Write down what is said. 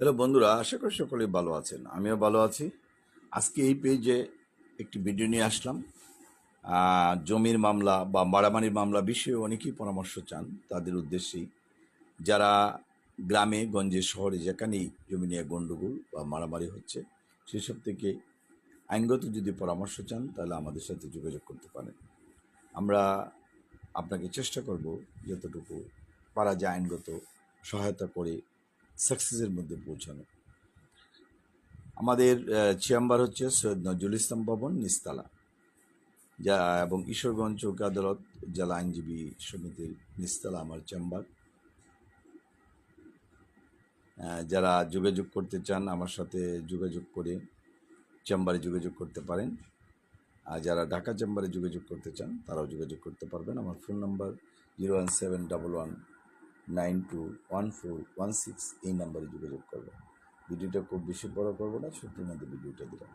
Hello বন্ধুরা, আশা করি সকলেই ভালো আছেন। আমিও ভালো আছি। আজকে এই পেজে একটি ভিডিও নিয়ে আসলাম। জমির মামলা বা মারামারির মামলা বিষয়ে অনেকেই পরামর্শ চান। তাদের উদ্দেশ্যেই যারা গ্রামে গঞ্জে শহরে যেখানেই জমি নিয়ে গণ্ডগোল বা মারামারি হচ্ছে, সেসব থেকে আইনগত যদি পরামর্শ চান তাহলে আমাদের সাথে যোগাযোগ করতে পারেন। আমরা আপনাকে চেষ্টা করব যতটুকু পারা যায় আইনগত সহায়তা করে সাকসেসের মধ্যে পৌঁছানো। আমাদের চেম্বার হচ্ছে সৈয়দ নজরুল ইসলাম ভবন, নিচতলা, যা এবং ঈশ্বরগঞ্জ চৌকি আদালত জেলা আইনজীবী সমিতির নিচতলা আমার চেম্বার। যারা যোগাযোগ করতে চান আমার সাথে যোগাযোগ করে চেম্বারে যোগাযোগ করতে পারেন। আর যারা ঢাকা চেম্বারে যোগাযোগ করতে চান তারাও যোগাযোগ করতে পারবেন। আমার ফোন নাম্বার 01711921416, এই নাম্বারে যোগাযোগ করবেন। ভিডিওটা খুব বেশি বড় করবো না, ছোট্ট মধ্যে ভিডিওটা দিলাম।